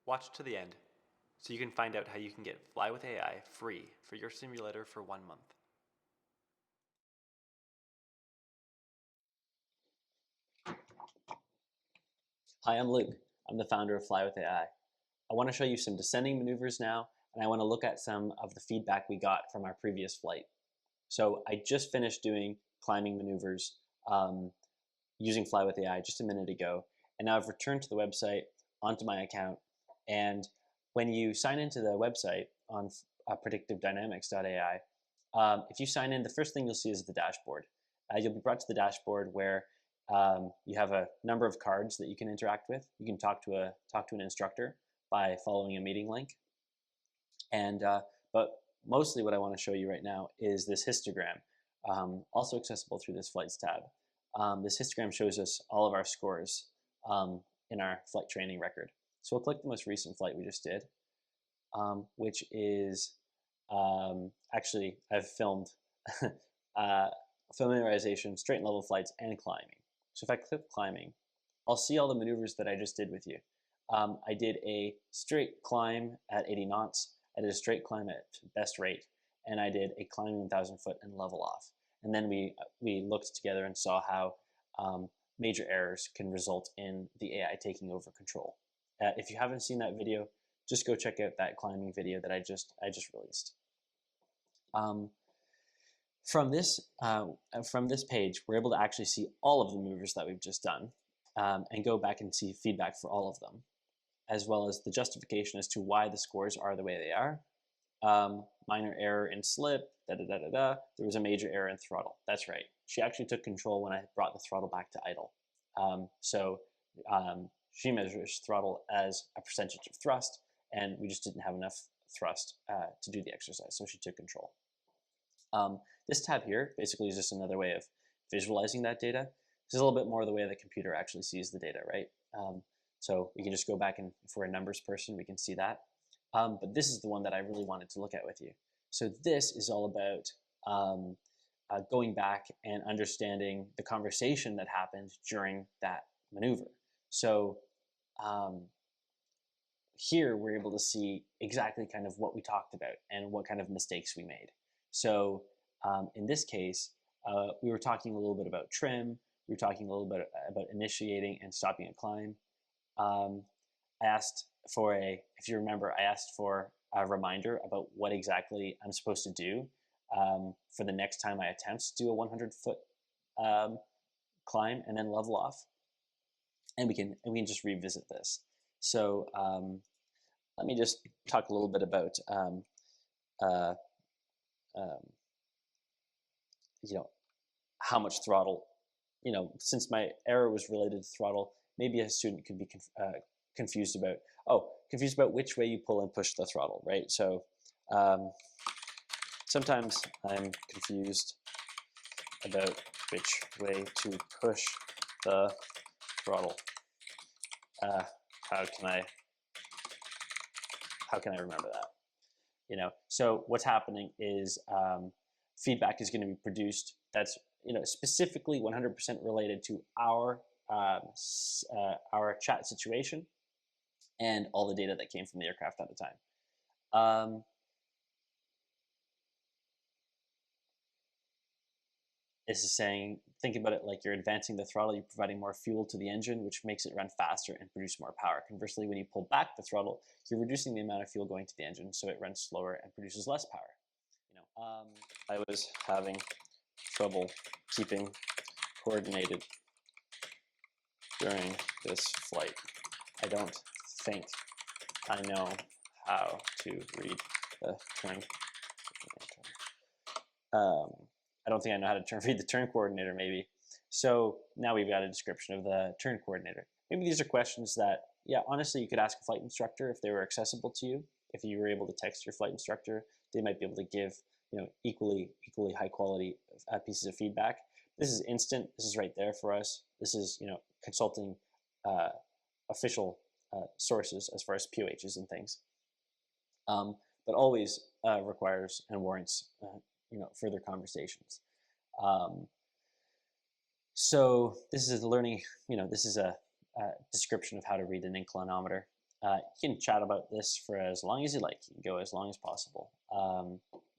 Watch to the end so you can find out how you can get Fly with AI free for your simulator for 1 month. Hi, I'm Luke. I'm the founder of Fly with AI. I want to show you some descending maneuvers now, and I want to look at some of the feedback we got from our previous flight. So I just finished doing climbing maneuvers using Fly with AI just a minute ago, and now I've returned to the website onto my account. And when you sign into the website on predictivedynamics.ai, if you sign in, the first thing you'll see is the dashboard. You'll be brought to the dashboard where you have a number of cards that you can interact with. You can talk to an instructor by following a meeting link. And but mostly what I want to show you right now is this histogram, also accessible through this flights tab. This histogram shows us all of our scores in our flight training record. So we'll click the most recent flight we just did, which is actually I've filmed familiarization, straight and level flights, and climbing. So if I click climbing, I'll see all the maneuvers that I just did with you. I did a straight climb at 80 knots, I did a straight climb at best rate, and I did a climbing 1,000 foot and level off. And then we looked together and saw how major errors can result in the AI taking over control. If you haven't seen that video, just go check out that climbing video that I just released. From this page, we're able to actually see all of the maneuvers that we've just done and go back and see feedback for all of them, as well as the justification as to why the scores are the way they are. Minor error in slip, There was a major error in throttle. That's right. She actually took control when I brought the throttle back to idle. She measures throttle as a percentage of thrust, and we just didn't have enough thrust to do the exercise, so she took control. This tab here basically is just another way of visualizing that data. This is a little bit more the way the computer actually sees the data, right? So we can just go back, and if we're a numbers person, we can see that. But this is the one that I really wanted to look at with you. So this is all about going back and understanding the conversation that happened during that maneuver. So here we're able to see exactly kind of what we talked about and what kind of mistakes we made. So in this case, we were talking a little bit about trim. We were talking a little bit about initiating and stopping a climb. I asked for if you remember, I asked for a reminder about what exactly I'm supposed to do for the next time I attempt to do a 100-foot climb and then level off. And we can just revisit this. So let me just talk a little bit about how much throttle. Since my error was related to throttle, maybe a student could be confused about which way you pull and push the throttle, right? So sometimes I'm confused about which way to push the throttle. How can I remember that? So what's happening is feedback is going to be produced that's specifically 100% related to our chat situation and all the data that came from the aircraft at the time. This is saying, think about it like you're advancing the throttle, you're providing more fuel to the engine, which makes it run faster and produce more power. Conversely, when you pull back the throttle, you're reducing the amount of fuel going to the engine, so it runs slower and produces less power. I was having trouble keeping coordinated during this flight. I don't think I know how to read the turn. I don't think I know how to read the turn coordinator, maybe. So now we've got a description of the turn coordinator. Maybe these are questions that, yeah, honestly, you could ask a flight instructor if they were accessible to you. If you were able to text your flight instructor, they might be able to give equally high quality pieces of feedback. This is instant. This is right there for us. This is consulting official sources as far as POHs and things, but always requires and warrants further conversations. So this is learning. This is a description of how to read an inclinometer. You can chat about this for as long as you like. You can go as long as possible.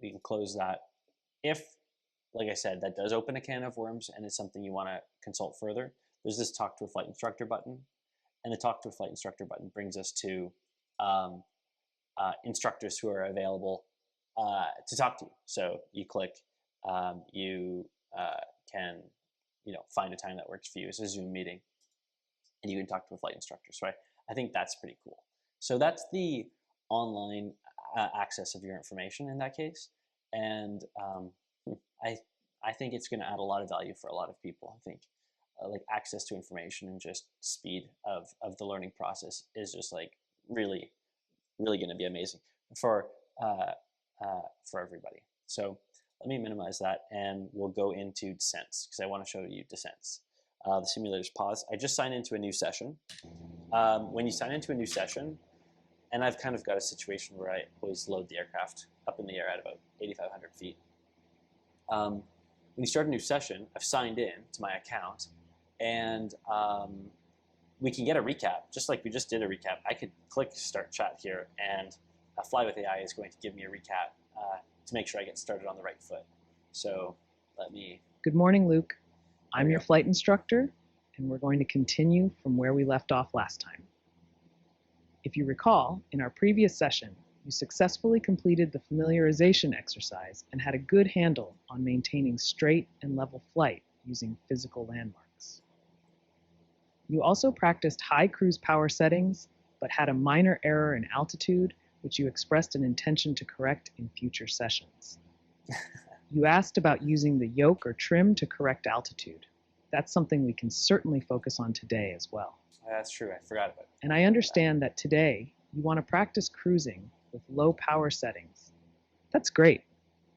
We can close that if, like I said, that does open a can of worms and it's something you want to consult further. There's this Talk to a Flight Instructor button, and the Talk to a Flight Instructor button brings us to instructors who are available to talk to you. So you click, you can find a time that works for you. It's a Zoom meeting, and you can talk to a flight instructor. So I think that's pretty cool. So that's the online access of your information in that case, and I think it's going to add a lot of value for a lot of people. I think like access to information and just speed of the learning process is just like really going to be amazing for everybody. So let me minimize that, and we'll go into descents because I want to show you descents. The simulator's paused. I just signed into a new session. When you sign into a new session, and I've kind of got a situation where I always load the aircraft up in the air at about 8,500 feet. When you start a new session, I've signed in to my account, and we can get a recap, just like we just did a recap. I could click Start Chat here, and Fly with AI is going to give me a recap to make sure I get started on the right foot. So let me... Good morning, Luke. I'm your flight instructor, and we're going to continue from where we left off last time. If you recall, in our previous session, you successfully completed the familiarization exercise and had a good handle on maintaining straight and level flight using physical landmarks. You also practiced high cruise power settings, but had a minor error in altitude, which you expressed an intention to correct in future sessions. You asked about using the yoke or trim to correct altitude. That's something we can certainly focus on today as well. That's true, I forgot about it. And I understand that today you want to practice cruising with low power settings. That's great.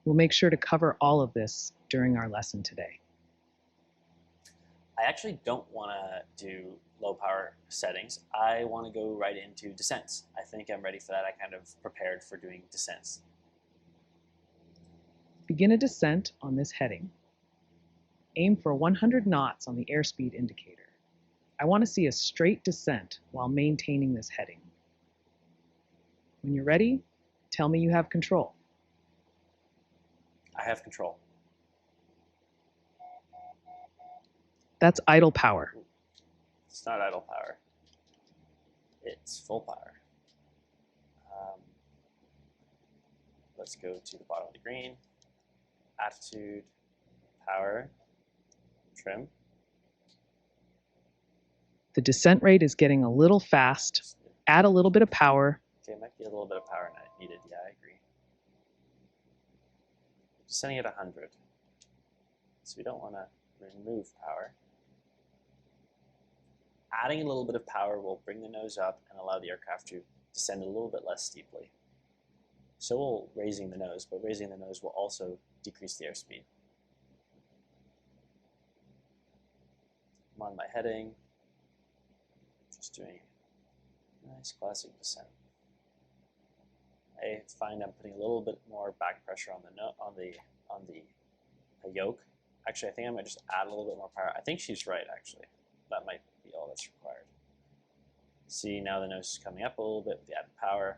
We'll make sure to cover all of this during our lesson today. I actually don't want to do low power settings. I want to go right into descents. I think I'm ready for that. I kind of prepared for doing descents. Begin a descent on this heading. Aim for 100 knots on the airspeed indicator. I want to see a straight descent while maintaining this heading. When you're ready, tell me you have control. I have control. That's idle power. It's not idle power. It's full power. Let's go to the bottom of the green. Attitude, power, trim. The descent rate is getting a little fast. Add a little bit of power. Okay, might be a little bit of power needed. Yeah, I agree. Descending at 100. So we don't want to remove power. Adding a little bit of power will bring the nose up and allow the aircraft to descend a little bit less steeply. So will raising the nose, but raising the nose will also decrease the airspeed. I'm on my heading, just doing a nice classic descent. I find I'm putting a little bit more back pressure on the yoke. Actually, I think I might just add a little bit more power. I think she's right, actually. That might be all that's required. See, now the nose is coming up a little bit with the added power.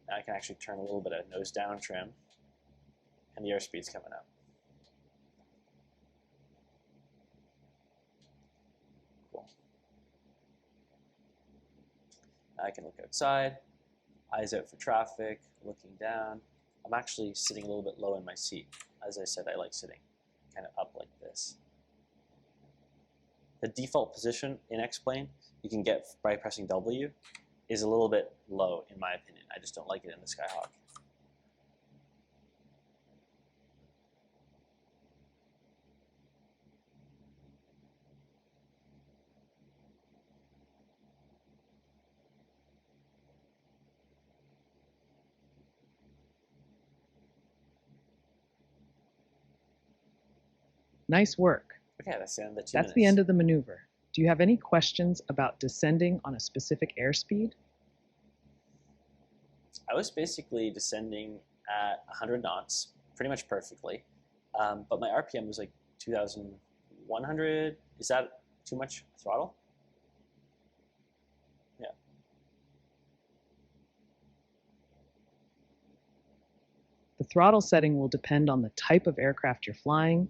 Now I can actually turn a little bit of nose down trim, and the airspeed's coming up. Cool. Now I can look outside, eyes out for traffic, looking down. I'm actually sitting a little bit low in my seat. As I said, I like sitting kind of up like this. The default position in X-Plane you can get by pressing W is a little bit low in my opinion. I just don't like it in the Skyhawk. Nice work. Okay, that's the end of the 2 minutes. That's the end of the maneuver. Do you have any questions about descending on a specific airspeed? I was basically descending at 100 knots, pretty much perfectly, but my RPM was like 2,100. Is that too much throttle? Yeah. The throttle setting will depend on the type of aircraft you're flying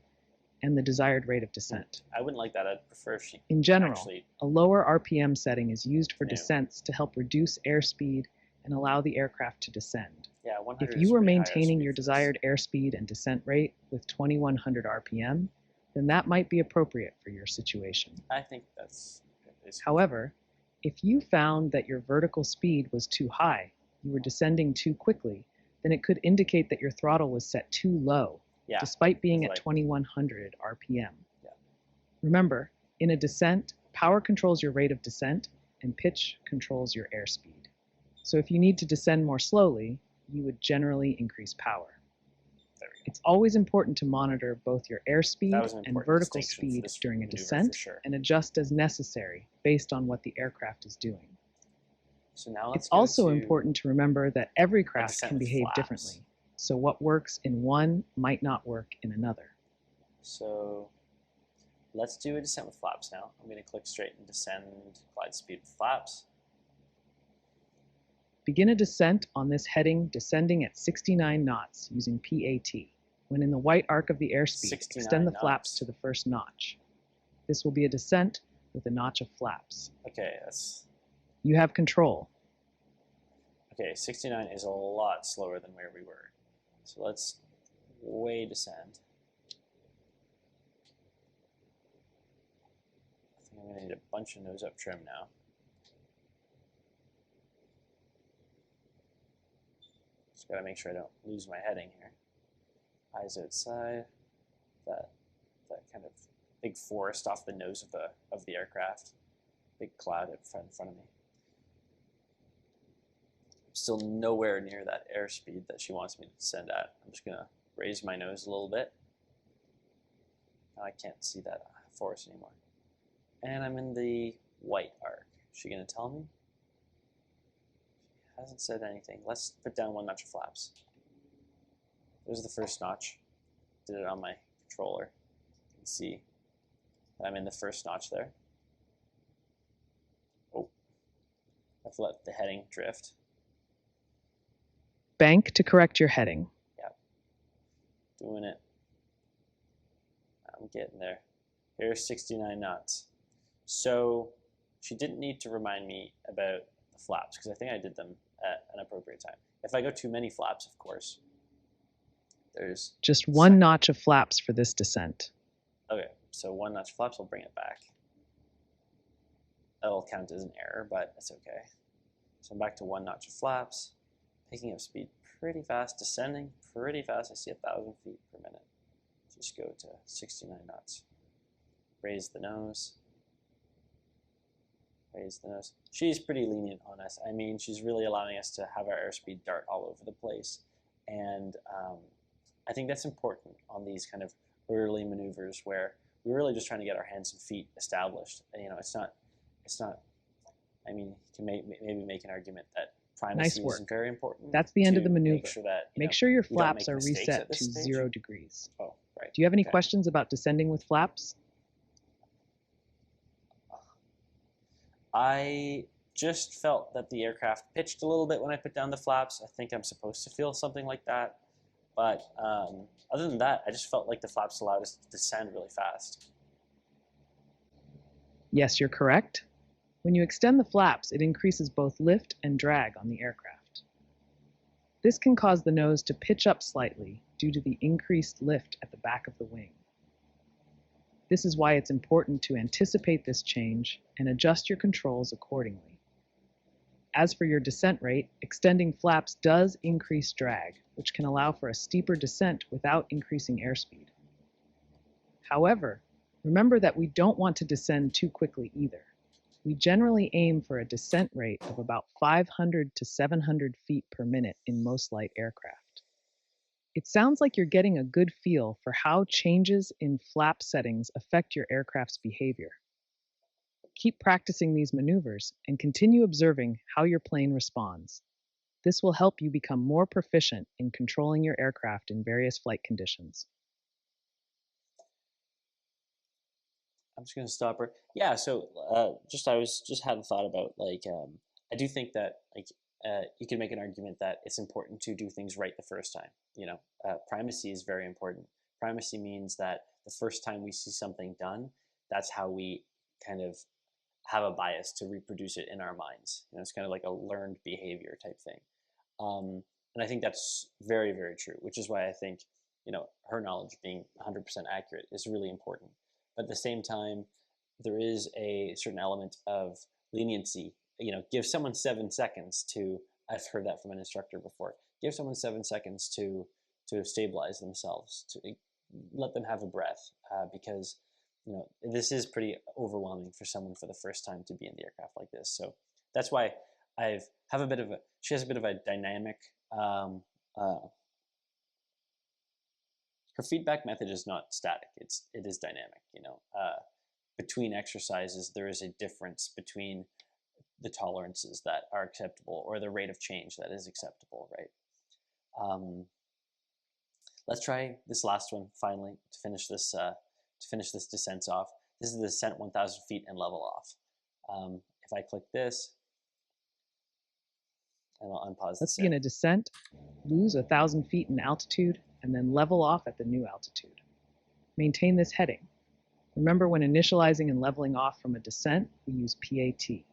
and the desired rate of descent. I wouldn't like that. I'd prefer if she In general, actually a lower RPM setting is used for knew. descents to help reduce airspeed and allow the aircraft to descend. Yeah, 100 If is you were way higher maintaining speed your for this. desired airspeed and descent rate with 2100 RPM, then that might be appropriate for your situation. I think that's is However, if you found that your vertical speed was too high, you were descending too quickly, then it could indicate that your throttle was set too low, yeah, despite being at like- 2100 RPM. Yeah. Remember, in a descent, power controls your rate of descent and pitch controls your airspeed. So if you need to descend more slowly, you would generally increase power. There we go. It's always important to monitor both your That was airspeed an and important vertical distinction for speed this during a maneuver for descent sure. and adjust as necessary based on what the aircraft is doing. So now let's It's go also to important to remember that every craft descent can with behave flaps. differently, so what works in one might not work in another. So let's do a descent with flaps now. I'm going to click straight and descend glide speed with flaps. Begin a descent on this heading descending at 69 knots using PAT. When in the white arc of the airspeed, 69 extend the flaps knots. to the first notch. This will be a descent with a notch of flaps. Okay, that's You have control. okay. 69 is a lot slower than where we were. So let's way descend. I think I'm going to need a bunch of nose up trim now. Just got to make sure I don't lose my heading here. Eyes outside. That kind of big forest off the nose of the aircraft. Big cloud in front of me. I'm still nowhere near that airspeed that she wants me to descend at. I'm just gonna raise my nose a little bit. Now I can't see that forest anymore. And I'm in the white arc. Is she gonna tell me? She hasn't said anything. Let's put down one notch of flaps. There's the first notch. Did it on my controller. You can see that I'm in the first notch there. Oh, I've let the heading drift. Bank to correct your heading. Doing it. I'm getting there. Here's 69 knots. So she didn't need to remind me about the flaps because I think I did them at an appropriate time. If I go too many flaps, of course, there's Just one notch of flaps for this descent. okay. So one notch flaps will bring it back. That'll count as an error, but it's okay. So I'm back to one notch of flaps, picking up speed pretty fast, descending pretty fast. I see 1,000 feet per minute. Just go to 69 knots. Raise the nose. Raise the nose. She's pretty lenient on us. I mean, she's really allowing us to have our airspeed dart all over the place. And I think that's important on these kind of early maneuvers where we're really just trying to get our hands and feet established. And, it's not, I mean, you can maybe make an argument that primacy Nice is work. very important. That's the end of to the maneuver. Make sure that Make sure your you don't flaps make are mistakes reset at this to stage. 0 degrees. Oh, right. Do you have any Okay. questions about descending with flaps? I just felt that the aircraft pitched a little bit when I put down the flaps. I think I'm supposed to feel something like that. But other than that, I just felt like the flaps allowed us to descend really fast. Yes, you're correct. When you extend the flaps, it increases both lift and drag on the aircraft. This can cause the nose to pitch up slightly due to the increased lift at the back of the wing. This is why it's important to anticipate this change and adjust your controls accordingly. As for your descent rate, extending flaps does increase drag, which can allow for a steeper descent without increasing airspeed. However, remember that we don't want to descend too quickly either. We generally aim for a descent rate of about 500 to 700 feet per minute in most light aircraft. It sounds like you're getting a good feel for how changes in flap settings affect your aircraft's behavior. Keep practicing these maneuvers and continue observing how your plane responds. This will help you become more proficient in controlling your aircraft in various flight conditions. I'm just gonna stop her. Yeah, so I was just had a thought about like I do think that you can make an argument that it's important to do things right the first time. Primacy is very important. Primacy means that the first time we see something done, that's how we kind of have a bias to reproduce it in our minds. It's kind of like a learned behavior type thing. And I think that's very, very true, which is why I think, her knowledge being 100% accurate is really important. But at the same time, there is a certain element of leniency. Give someone 7 seconds to, I've heard that from an instructor before, give someone 7 seconds to stabilize themselves, to let them have a breath, because this is pretty overwhelming for someone for the first time to be in the aircraft like this. So that's why she has a bit of a dynamic, her feedback method is not static. It is dynamic. Between exercises, there is a difference between the tolerances that are acceptable or the rate of change that is acceptable, right? Let's try this last one finally to finish this descent off. This is the descent 1,000 feet and level off. If I click this, and I'll unpause this. Let's begin a descent, lose 1,000 feet in altitude, and then level off at the new altitude. Maintain this heading. Remember, when initializing and leveling off from a descent, we use PAT.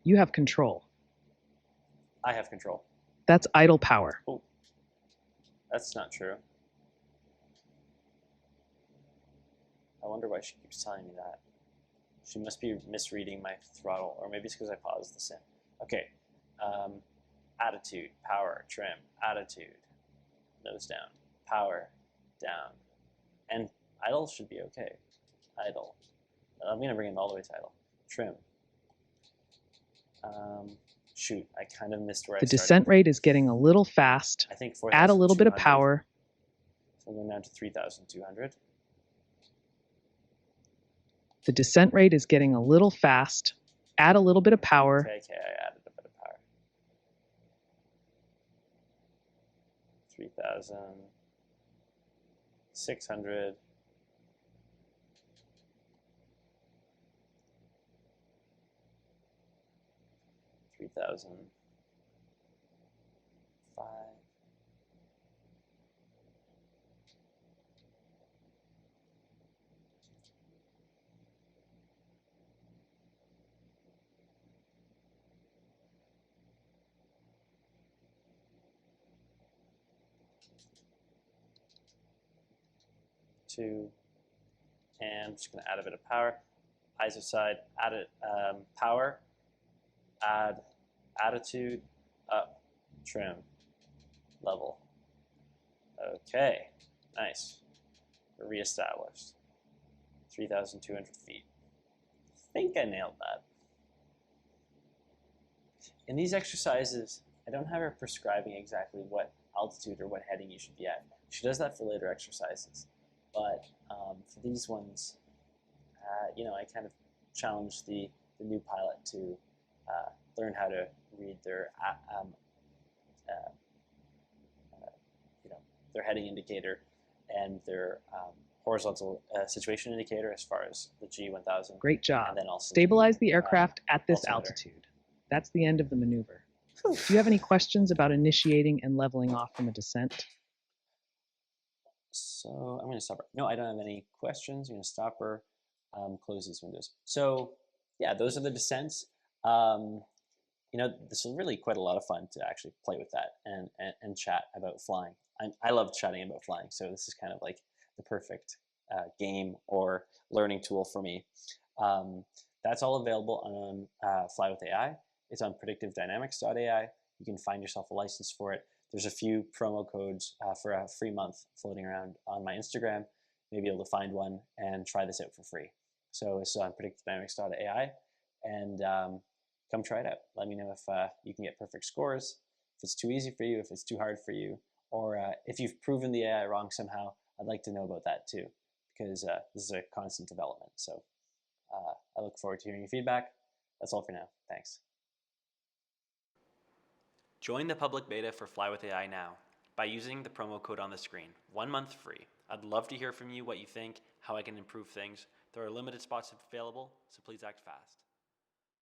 You have control. I have control. That's idle power. Oh, that's not true. I wonder why she keeps telling me that. She must be misreading my throttle, or maybe it's because I paused the sim. Okay. Attitude, power, trim, attitude, nose down, power, down, and idle should be okay. Idle. I'm going to bring it all the way to idle. Trim. Shoot, I kind of missed where I started. The descent rate is getting a little fast. I think Add a little bit of 4,200. power. So I'm going down to 3,200. The descent rate is getting a little fast. Add a little bit of power. Okay, I added a bit of power. 3,600. 3,005. Two, and I'm just going to add a bit of power. Eyes outside, add it, power, add attitude, up, trim, level. Okay, nice. We're reestablished. 3,200 feet. I think I nailed that. In these exercises, I don't have her prescribing exactly what altitude or what heading you should be at. She does that for later exercises. But for these ones, I kind of challenge the new pilot to learn how to read their heading indicator and their horizontal situation indicator as far as the G1000. Great job. And then also Stabilize the aircraft at this altimeter. altitude. That's the end of the maneuver. Do you have any questions about initiating and leveling off from a descent? So I'm going to stop her. No, I don't have any questions. I'm going to stop her, close these windows. So yeah, those are the descents. This is really quite a lot of fun to actually play with that and chat about flying. I love chatting about flying, so this is kind of like the perfect game or learning tool for me. That's all available on Fly with AI. It's on predictivedynamics.ai. You can find yourself a license for it. There's a few promo codes for a free month floating around on my Instagram. Maybe able to find one and try this out for free. So it's on predictivedynamics.ai, and come try it out. Let me know if you can get perfect scores, if it's too easy for you, if it's too hard for you, or if you've proven the AI wrong somehow. I'd like to know about that too, because this is a constant development. So I look forward to hearing your feedback. That's all for now. Thanks. Join the public beta for Fly with AI now by using the promo code on the screen. 1 month free. I'd love to hear from you what you think, how I can improve things. There are limited spots available, so please act fast.